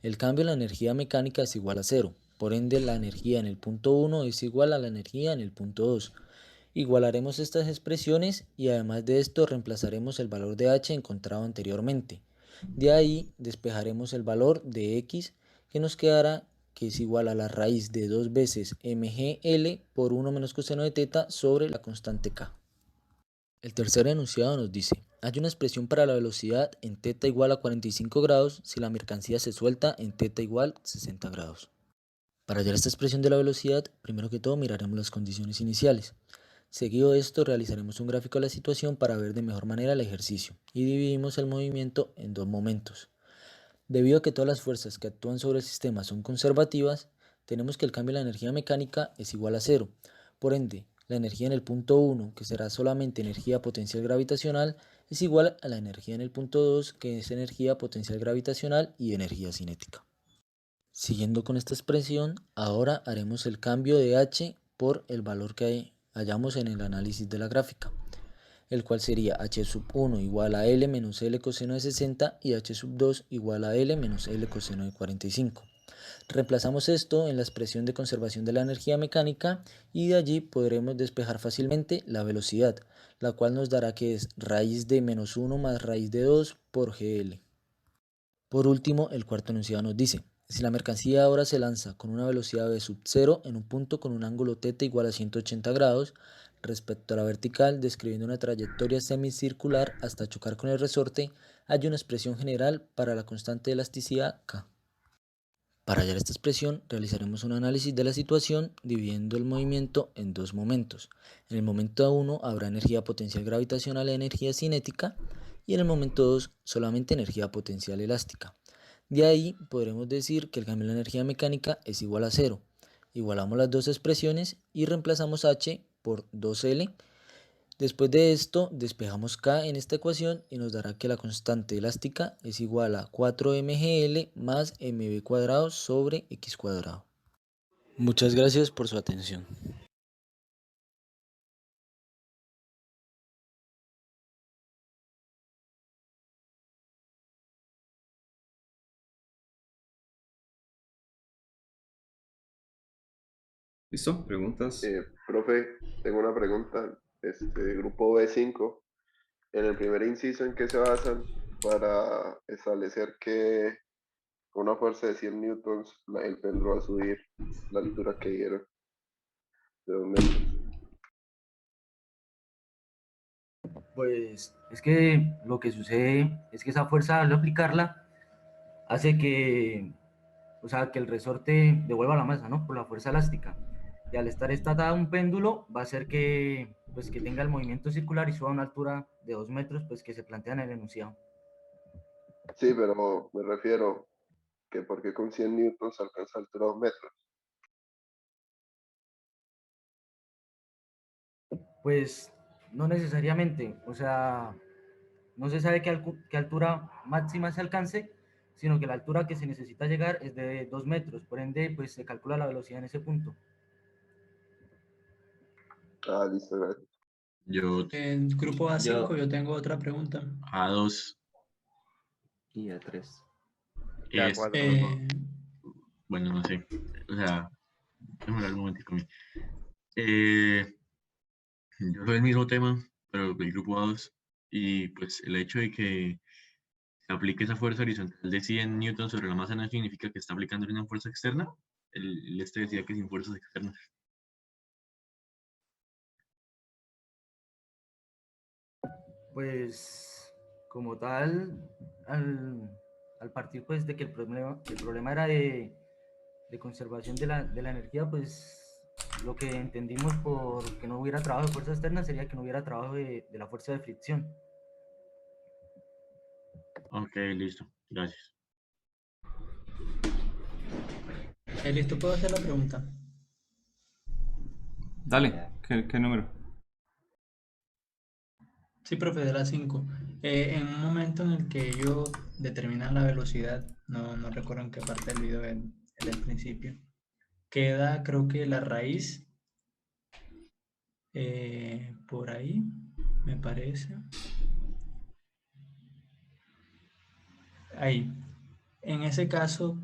El cambio en la energía mecánica es igual a 0, por ende la energía en el punto 1 es igual a la energía en el punto 2. Igualaremos estas expresiones y además de esto reemplazaremos el valor de h encontrado anteriormente. De ahí despejaremos el valor de x, que nos quedará que es igual a la raíz de 2 veces mgl por 1 menos coseno de θ sobre la constante k. El tercer enunciado nos dice, hay una expresión para la velocidad en θ igual a 45 grados si la mercancía se suelta en θ igual 60 grados. Para hallar esta expresión de la velocidad, primero que todo miraremos las condiciones iniciales. Seguido de esto realizaremos un gráfico de la situación para ver de mejor manera el ejercicio y dividimos el movimiento en dos momentos. Debido a que todas las fuerzas que actúan sobre el sistema son conservativas, tenemos que el cambio de la energía mecánica es igual a 0. Por ende, la energía en el punto 1, que será solamente energía potencial gravitacional, es igual a la energía en el punto 2, que es energía potencial gravitacional y energía cinética. Siguiendo con esta expresión, ahora haremos el cambio de h por el valor que hallamos en el análisis de la gráfica, el cual sería h sub 1 igual a L menos L coseno de 60 y h sub 2 igual a L menos L coseno de 45. Reemplazamos esto en la expresión de conservación de la energía mecánica y de allí podremos despejar fácilmente la velocidad, la cual nos dará que es raíz de menos 1 más raíz de 2 por GL. Por último, el cuarto enunciado nos dice, Si la mercancía ahora se lanza con una velocidad v sub 0 en un punto con un ángulo θ igual a 180 grados respecto a la vertical, describiendo una trayectoria semicircular hasta chocar con el resorte, hay una expresión general para la constante de elasticidad K. Para hallar esta expresión, realizaremos un análisis de la situación dividiendo el movimiento en dos momentos. En el momento 1 habrá energía potencial gravitacional e energía cinética, y en el momento 2 solamente energía potencial elástica. De ahí podremos decir que el cambio de la energía mecánica es igual a 0. Igualamos las dos expresiones y reemplazamos H por 2L. Después de esto, despejamos K en esta ecuación y nos dará que la constante elástica es igual a 4mgl más mv cuadrado sobre x cuadrado. Muchas gracias por su atención. ¿Listo? ¿Preguntas? Profe, tengo una pregunta. Grupo B5, en el primer inciso, ¿en qué se basan para establecer que con una fuerza de 100 newtons el péndulo va a subir la altura que dieron de 2 metros? Pues es que lo que sucede es que esa fuerza al aplicarla hace que, o sea, que el resorte devuelva la masa, ¿no? Por la fuerza elástica. Y al estar estatada un péndulo va a hacer que, pues, que tenga el movimiento circular y suba a una altura de 2 metros, pues que se plantea en el enunciado. Sí, pero me refiero que porque con 100 newtons alcanza altura de 2 metros. Pues no necesariamente, o sea, no se sabe qué altura máxima se alcance, sino que la altura que se necesita llegar es de 2 metros, por ende, pues se calcula la velocidad en ese punto. Ah, listo, gracias. En grupo A5 yo tengo otra pregunta. A2. Y A3. Es, Eh, bueno, no sé. O sea, déjame hablar un momentico. Yo soy el mismo tema, pero del grupo A2. Y pues el hecho de que se aplique esa fuerza horizontal de 100 newtons sobre la masa no significa que está aplicando una fuerza externa. El decía que sin fuerzas externas. Pues como tal, al partir pues de que el problema era de conservación de la energía, pues lo que entendimos por que no hubiera trabajo de fuerza externa sería que no hubiera trabajo de la fuerza de fricción. Ok, listo. Gracias. Listo, ¿puedo hacer la pregunta? Dale, ¿qué número? Sí, profe, de la 5. En un momento en el que ellos determinan la velocidad, no recuerdo en qué parte del video del principio, queda creo que la raíz por ahí, me parece. Ahí. En ese caso,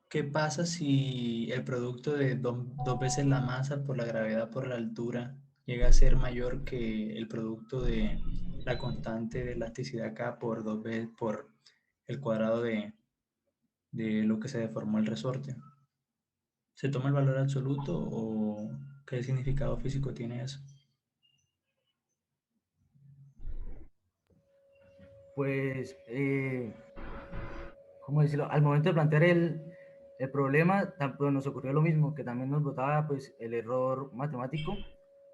¿qué pasa si el producto de dos veces la masa por la gravedad por la altura llega a ser mayor que el producto de la constante de elasticidad K por 2 veces por el cuadrado de lo que se deformó el resorte? ¿Se toma el valor absoluto o qué significado físico tiene eso? Pues, ¿cómo decirlo? Al momento de plantear el problema, pues, nos ocurrió lo mismo, que también nos botaba pues, el error matemático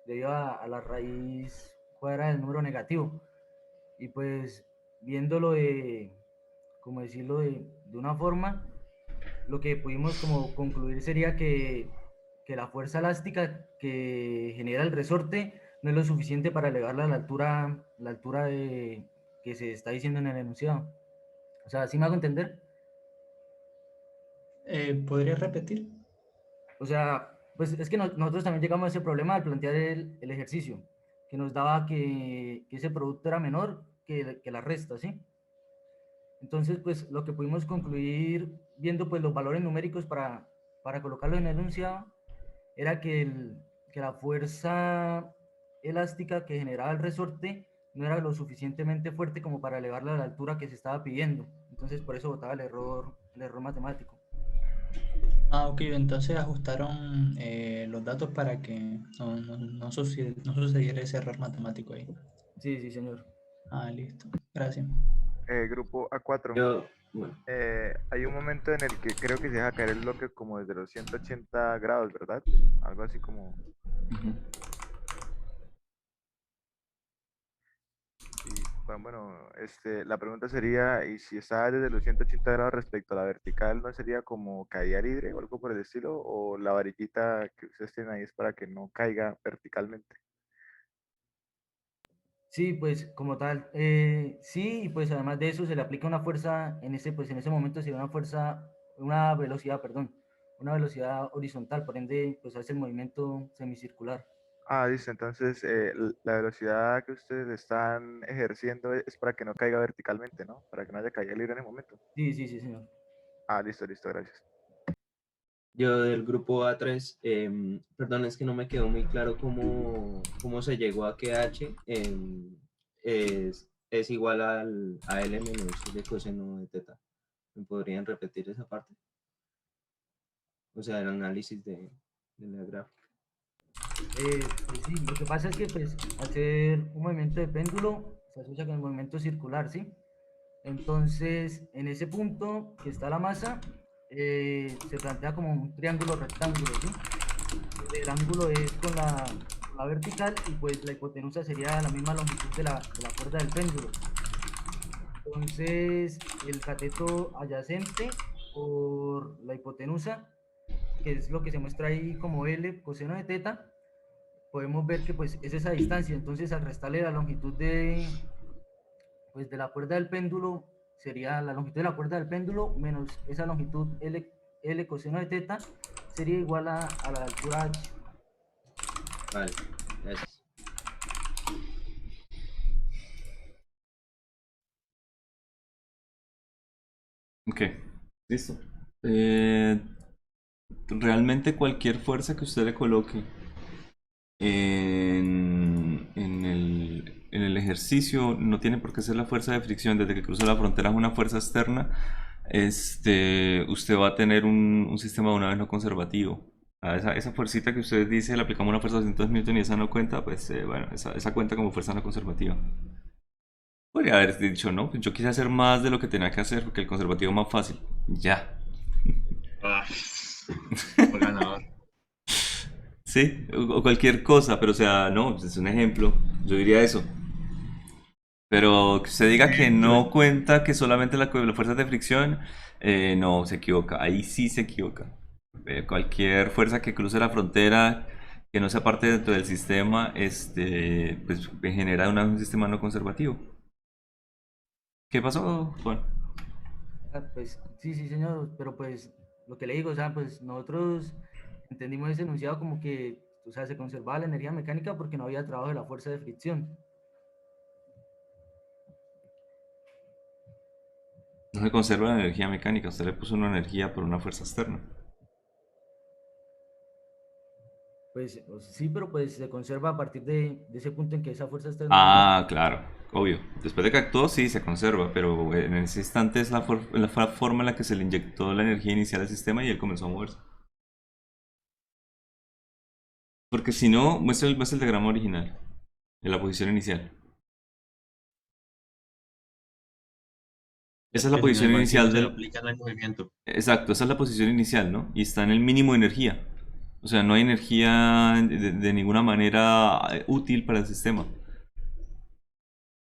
debido a la raíz cuadrada del número negativo. Y pues viéndolo como decirlo, de una forma, lo que pudimos como concluir sería que la fuerza elástica que genera el resorte no es lo suficiente para elevarla a la altura que se está diciendo en el enunciado. O sea, ¿sí me hago entender? ¿Podría repetir? O sea, pues es que nosotros también llegamos a ese problema al plantear el ejercicio, que nos daba que ese producto era menor que la resta, ¿sí? Entonces, pues lo que pudimos concluir viendo pues los valores numéricos para colocarlo en el enunciado era que la fuerza elástica que generaba el resorte no era lo suficientemente fuerte como para elevarla a la altura que se estaba pidiendo. Entonces, por eso botaba el error matemático. Ah, ok, entonces ajustaron los datos para que no sucediera ese error matemático ahí. Sí, sí, señor. Ah, listo. Gracias. Grupo A4. Yo, bueno, Hay un momento en el que creo que se deja caer el bloque como desde los 180 grados, ¿verdad? Algo así como... Y, bueno, la pregunta sería, ¿y si está desde los 180 grados respecto a la vertical, no sería como caída libre o algo por el estilo? ¿O la varillita que ustedes tienen ahí es para que no caiga verticalmente? Sí, pues como tal, sí, y pues además de eso se le aplica una fuerza, pues en ese momento sería una fuerza, una velocidad, perdón, una velocidad horizontal, por ende, pues hace el movimiento semicircular. Ah, listo. Entonces, la velocidad que ustedes están ejerciendo es para que no caiga verticalmente, ¿no? Para que no haya caída libre en el momento. Sí, sí, sí, señor. Ah, listo, listo, gracias. yo del grupo A3, perdón, es que no me quedó muy claro cómo se llegó a que H es igual a L menos de coseno de teta. ¿Me podrían repetir esa parte? O sea, el análisis de la gráfica. Pues sí, lo que pasa es que pues hacer un movimiento de péndulo se asocia con el movimiento circular, ¿sí? Entonces, en ese punto que está la masa, se plantea como un triángulo rectángulo, ¿sí? El ángulo es con la vertical y pues la hipotenusa sería la misma longitud de la cuerda del péndulo. Entonces, el cateto adyacente por la hipotenusa, que es lo que se muestra ahí como L coseno de teta, podemos ver que pues es esa distancia. Entonces, al restarle la longitud pues, de la cuerda del péndulo, sería la longitud de la cuerda del péndulo menos esa longitud L coseno de teta, sería igual a la altura H. Vale, gracias. Ok, listo. Realmente cualquier fuerza que usted le coloque en el ejercicio no tiene por qué ser la fuerza de fricción. Desde que cruza la frontera es una fuerza externa. Usted va a tener un sistema de una vez no conservativo. A esa fuercita que usted dice, le aplicamos una fuerza de 200 newton y esa no cuenta, pues bueno, esa cuenta como fuerza no conservativa. Podría haber dicho, no, pues yo quise hacer más de lo que tenía que hacer porque el conservativo es más fácil. Ya. Por ganador. Sí, o cualquier cosa, pero o sea, no, es un ejemplo. Yo diría eso. Pero que usted diga que no cuenta que solamente la fuerza de fricción, no, se equivoca. Ahí sí se equivoca. Cualquier fuerza que cruce la frontera, que no sea parte dentro del sistema, pues genera un sistema no conservativo. ¿Qué pasó, Juan? Pues sí, sí, señor, pero pues lo que le digo, o sea, pues nosotros entendimos ese enunciado como que, o sea, se conservaba la energía mecánica porque no había trabajo de la fuerza de fricción. No se conserva la energía mecánica, usted le puso una energía por una fuerza externa. Pues sí, pero pues se conserva a partir de ese punto en que esa fuerza externa... Ah, claro, obvio. Después de que actuó, sí, se conserva, pero en ese instante es la forma en la que se le inyectó la energía inicial al sistema y él comenzó a moverse. Porque si no, muestra el diagrama original, en la posición inicial. Esa es la Que posición sin inicial se le del... aplica el movimiento. Exacto, esa es la posición inicial, ¿no? Y está en el mínimo de energía. O sea, no hay energía de ninguna manera útil para el sistema.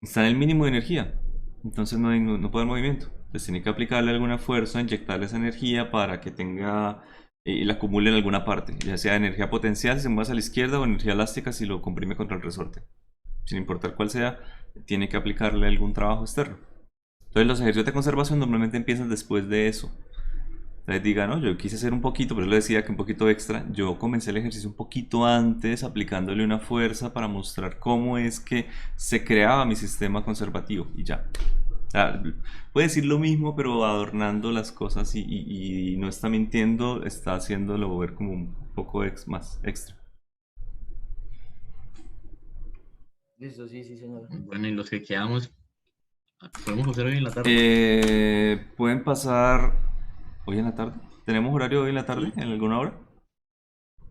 Está en el mínimo de energía. Entonces no puede haber movimiento. Entonces tiene que aplicarle alguna fuerza, inyectarle esa energía para que tenga y la acumule en alguna parte. Ya sea energía potencial si se mueve hacia la izquierda o energía elástica si lo comprime contra el resorte. Sin importar cuál sea, tiene que aplicarle algún trabajo externo. Entonces los ejercicios de conservación normalmente empiezan después de eso. Entonces diga, no, yo quise hacer un poquito, pero él le decía que un poquito extra. Yo comencé el ejercicio un poquito antes, aplicándole una fuerza para mostrar cómo es que se creaba mi sistema conservativo y ya. O sea, puede decir lo mismo, pero adornando las cosas y no está mintiendo, está haciéndolo ver como un poco más extra. Listo, sí, sí, señor. Bueno, y los que quedamos, ¿podemos hacer hoy en la tarde? Pueden pasar ¿Hoy en la tarde? ¿Tenemos horario hoy en la tarde? ¿En alguna hora?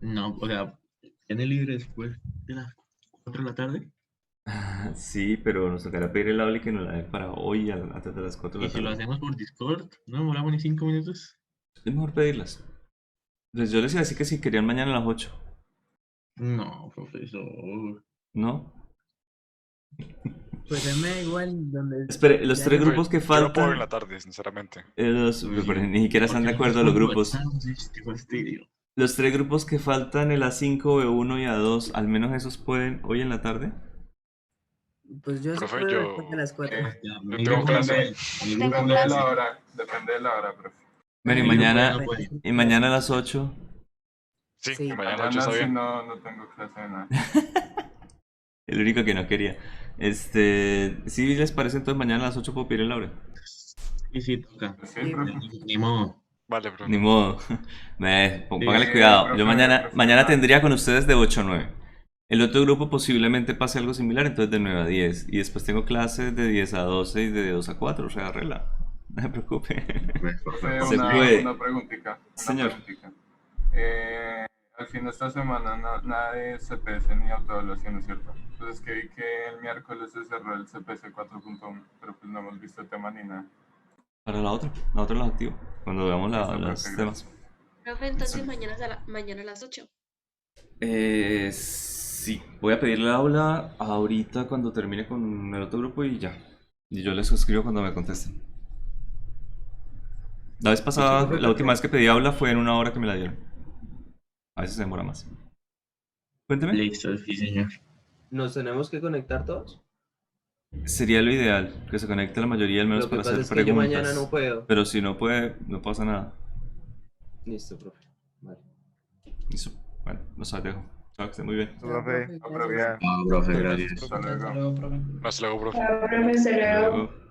No, o sea, tiene libre después de las 4 de la tarde. Sí, pero nos tocará pedir el aula y que nos la den para hoy antes de las 4 de Y la si lo tarde. hacemos por Discord, no demoramos ni 5 minutos. Es mejor pedirlas. Entonces yo les iba a decir que si querían mañana a las 8. No, profesor. ¿No? Pues a mí me da igual donde... Espere, los ya tres no- grupos que Yo no puedo en faltan, la tarde, sinceramente. pero ni siquiera están de acuerdo los grupos. Los tres grupos que faltan, el A5, B1 y A2, al menos esos pueden hoy en la tarde. Pues yo sí Profe, puedo yo- después de las 4. Yo tengo clase. Depende de la hora, depende de la hora, profe. Bueno, y Sí, mañana, no puede. y mañana a las 8. Sí, mañana yo está sí bien. no tengo clase de nada. El único que no quería. ¿Sí les parece entonces mañana a las 8 puedo pedir el aula? Sí, toca. Sí, profe. Ni modo. Vale, profe. Ni modo. Póngale Sí, cuidado. profe, Yo mañana profe, nada. tendría con ustedes de 8 a 9. El otro grupo posiblemente pase algo similar, entonces de 9 a 10. Y después tengo clases de 10 a 12 y de 2 a 4. O sea, arregla. No se preocupe. Profe, Se una, puede. una preguntita. Señor. Al fin de esta semana nada de CPS ni autoevaluación, ¿es cierto? Entonces que vi que el miércoles se cerró el CPS 4.1, pero pues no hemos visto tema ni nada. Para la otra los activo. Cuando veamos Listo, los profe, temas. Profe, entonces mañana a las 8. Sí, voy a pedirle el aula ahorita cuando termine con el otro grupo y ya. Y yo les escribo cuando me contesten. La vez pasada, la última vez que pedí aula fue en 1 hora que me la dieron. A veces se demora más. Cuénteme. Listo, sí, señor. ¿Nos tenemos que conectar todos? Sería lo ideal, que se conecte la mayoría al menos Lo que para pasa hacer es que yo preguntas. mañana no puedo. Pero si no puede, no pasa nada. Listo, profe. Vale. Listo. Bueno, los dejo. Chao, que esté muy bien. Profe, profe. Ah, profe, gracias. Hasta luego. Hasta luego, profe. Hasta luego. Hasta luego.